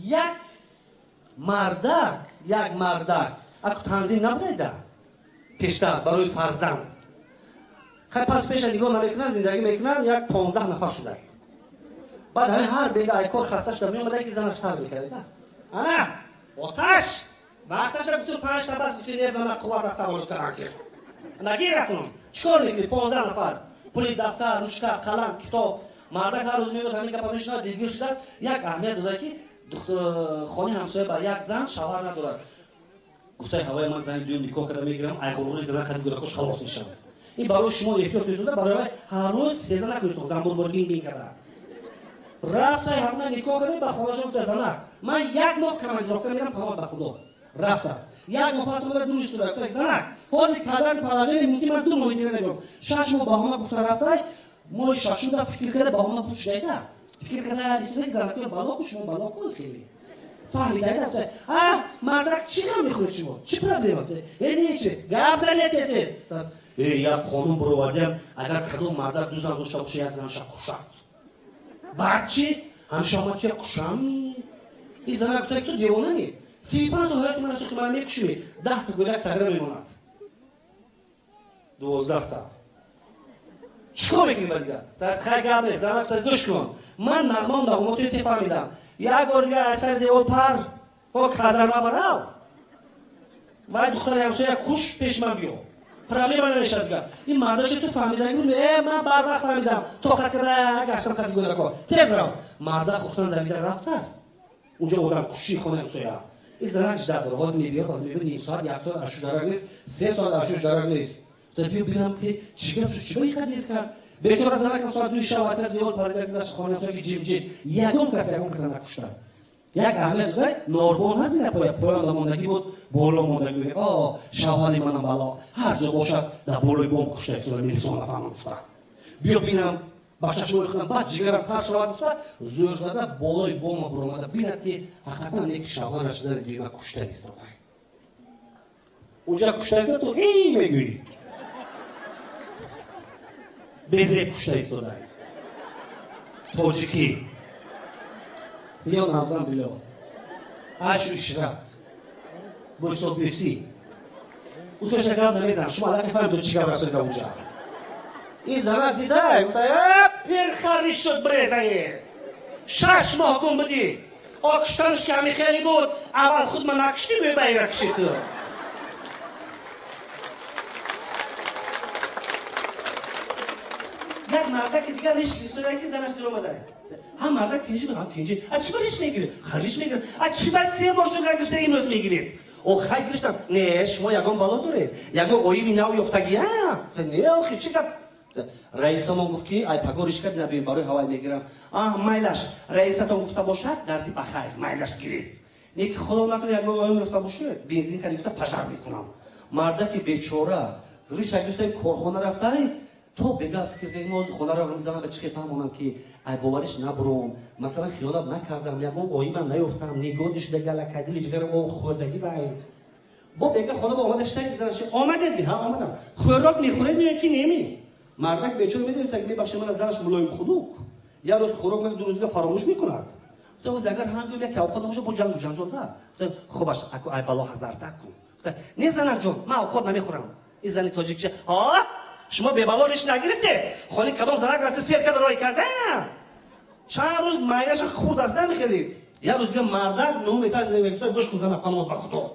یک مردک اگه تنظیم نبوده پیشتر برای فرزند خیلی پس پیش نگاه نمیکنن زندگی میکنن یک 15 نفر شده بعد همه هر بیگه ای کار خستش در میامده که زنش سر میکرده نه آتش وقتش را گفتون 5 نفر از گفتون یه زن قوت از تولد کردن که نگیر کنم چکار میکنی 15 نفر پولی دفتر روشکه قلم کتاب مردک هر روز میاد همین گپا میشنوه دلگیر شده است یک اهمیت داره که خانه همسایه با یک زن شوهر نداره گفته هوای من زن دوم نکاح کرده میگیرم ای غروری زدن خرید گرکوش خلاص میشم این برای شما احتیاط میتونه برای هر روز سیزن نکنید زن بود بین کرده رفته همه نکاح کرده با خواهش گفته زنک من یک ماه کمک دارم میرم پامال به خدا رفته است یک ماه پس اومده دور استوره گفته زنک بازی کازن پالاژه ممکن من 2 ماه دیگه نمیام 6 ماه بهانه گفته رفته ماه ششم دا فکر کرده بهانه بود شده فکر کرده استوره زنک بالا کو شما بالا کو خیلی فهمیده گفته مردک چی کم میخوره شما چی پرابلم است یعنی چی گپ زنید یک خانم برآوردیم اگر کدوم مردک 2 زن داشته باشه یک زنش کشد بعد چی هم شما که کشمی این زن گفته تو دیوانه نی 35 سال که من از من میکشمی 10 تا گلک سگره میماند 12 تا چیکار میکنیم دیگه دست خیلی گپ نیست زن گفته گوش کن من نغمام داماد تو فهمیدم یک بار دیگه اثر دیوال پر با کازرما براو وای دختر همسایه کش پیش من بیو پرابلم من نمیشه دیگه این مرداش تو فهمیدن میگه من بر وقت فهمیدم طاقت کرده گشتم خاطر گذر کن تیز رو مردا خوشتن دویده رفته است اونجا بودم کشی خونه همسایه این زنش در دروازه میبیاد از میبینه نیم ساعت یک ساعت اشو جارگ نیست 3 ساعت اشو جارگ نیست تا بیو ببینم که چیکار شد چی باید دیر کرد بیچاره زنک ساعت 2 شب واسه دیوار پرید گذاشت خونه همسایه که جیب یگم کس نکشتن یک اهمیت داره نوربون هست نه پایان ماندگی بود بالا ماندگی بود شوهر منم بالا هر جا باشد در بالای بام کشته اصلا میرسون نفهمم گفته بیا بینم بچه‌ش رو بخونم بعد جگرم پر شود گفته زور زده بالای بام برآمده بیند که حقیقتا یک شوهرش زن دیگه کشته است اونجا کشته است تو این میگویی بزه کشته است تاجیکی یا نامزن بیلو اشو اشرت بایسو بیسی اوسو شکل نمیزن شما الان که فهم تو چیکار رسید اونجا این زمان دیده پیر خری شد بریزه 6 ماه گم بودی آکشتنش که همی خیلی بود اول خود من نکشتی به بایر کشید یک مرده که دیگر ریش کریستونه که زنش در اومده هم مرده کنجی هم کنجی از چی باریش میگیرید خریش میگیرید از چی باید 3 ماه شد گرفته این روز میگیرید او خیلی گرفتم نه شما یگان بالا داره یگان اویوی نو یفتگی نه آخی چی کب رئیس ما گفت که ای پگارش کرد نبیم برای هوای میگیرم مایلش رئیس تا گفته باشد دردی بخیر مایلش گیرید نیک خدا نکنه یگان اویوی گفته باشه بنزین خریفته پشر میکنم مرده که بیچاره ریش گرفته کارخانه رفته تو بگه فکر کنی موضوع خونه رو میزنم به چی فهمونم که ای باورش نبرم مثلا خیالات نکردم یا اون اوی من نیفتم نگودش دیگه لکدیل جگر او خوردگی بای با بگه خونه با اومدش تنگ زنش آمده بی ها آمدم خوراک میخوره میگه که نمی مردک بیچاره میدونست که میبخشه من از زنش ملایم خلوق یا روز خوراک من 2 روز دیگه فراموش میکند تو از اگر هنگام یک اوقات باشه با جنگ ده خوبش اكو ای بالا هزار تا کن نه زنک جون من اوقات نمیخورم این زن تاجیک چه شما به بالایش نگرفته خالی کدام زنک رفته سیر کرده رای کرده چند روز مایلش خورد از نمیخیرید یا روز دیگه مردک نو میتاز نمیگفته گوش کن زنک خانم بخدا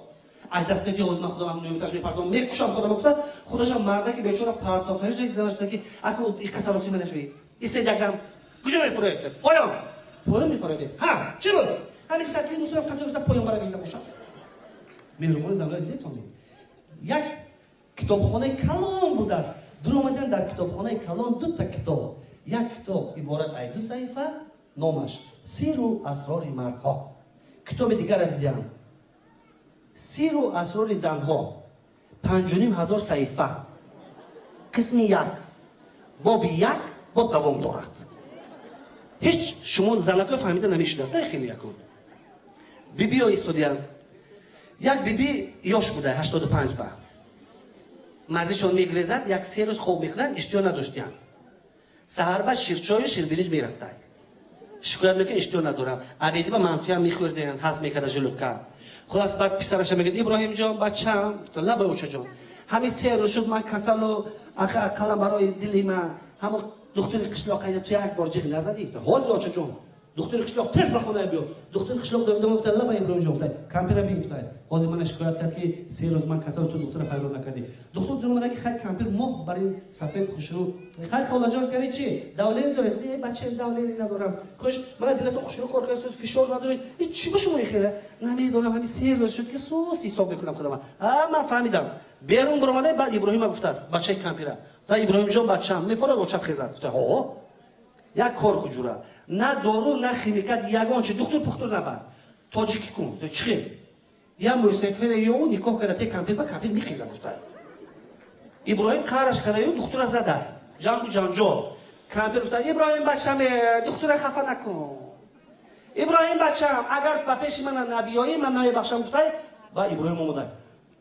ای دسته که از من خودم هم نمیتاز میپردم میکشم خودم گفته خودش مردک بیچاره پرتاخش یک زنش که اكو این قصاصی منش بی استدگم کجا میفره پایان میفره ها چی بود همین سطحی موسی رفت گفته پایان برای این باشه میرمون زملا دیدید یک کتابخانه کلان بود است در اومدن در کتابخانه کلان 2 تا کتاب یک کتاب عبارت از 2 صفحه نامش سیر و اسرار مردها کتاب دیگر را دیدم سیر و اسرار زنها 5,500 صفحه قسم 1 باب 1 با دوام دارد هیچ شما زنکا فهمیده نمیشید است نه خیلی یکون بیبی ها استودیان یک بیبی یاش بوده 85 با مزهشون میگریزد 1-3 روز خوب میکنن اشتیا نداشتن سحر با شیرچای و شیربیریج میرفتن شکایت میکنه اشتباه ندارم ابیدی با منفی هم میخوردن هضم میکرد ژلوبکا خلاص بعد پسرش میگه ابراهیم جان بچم لبه اوچه جان همین 3 روز شد من کسل و کلم برای دلی من همون دکتر قشلاق تو یک بار جیغ نزدی حاضر اوچه جان دکتر قشلاق تez بخونه بیا دکتر قشلاق دویدم گفت لبه ابراهیم جان گفت کمپیر بیفتاد حاضر من شکایت کرد که 3 روز من کسل تو دکتر فایده نکردی دکتر درم که خیلی کمپیر ماه برای سفید خوشرو خیلی خولا جان کردی چی داولی داره نه بچه داولی ندارم خوش من دلت خوشرو کار است فشار نداری چی به شما خیره نمیدونم همین 3 روز شد که سوس حساب میکنم خودم من فهمیدم بیرون برآمده بعد ابراهیم گفت است بچه کمپیره تا ابراهیم جان بچه‌م میفره روچت خزد گفت ها یک کار کجوره نه دارو نه خیمیکات یگان چه دکتر پختور نبر تاجیکی کن تو چی یا موسیقی یو نیکو کرده کمپیر با کمپیر میخیزه گفت ابراهیم کارش کرده یو دکتر زده جانگو جانجو کمپیر گفت ابراهیم بچه‌م دکتر خفه نکن ابراهیم بچه‌م اگر با پیش من نبیایی من نمیبخشم گفت با ابراهیم اومد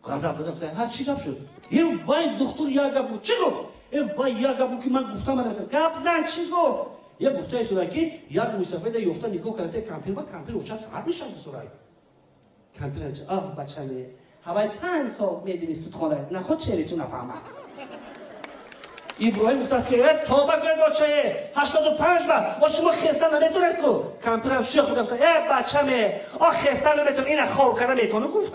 غضب داد گفت ها چی گپ شد یه وای دکتر یا گپ چی گفت وای یا گپ که من گفتم من گپ زن چی گفت یه گفته تو که یک مسافر یافته نیکو کرده کمپیر با کمپیر اوچت سر میشن بسرای کمپیر انجا آه بچه‌م هوای 5 سال میدونی تو خانه نخود چهره تو نفهمم ابراهیم گفت که توبه کن بچه 85 با شما خسته نمیتونه کو کمپیر هم شوخ گفت بچه‌م آ خسته نمیتونه این خور کنه میتونه گفت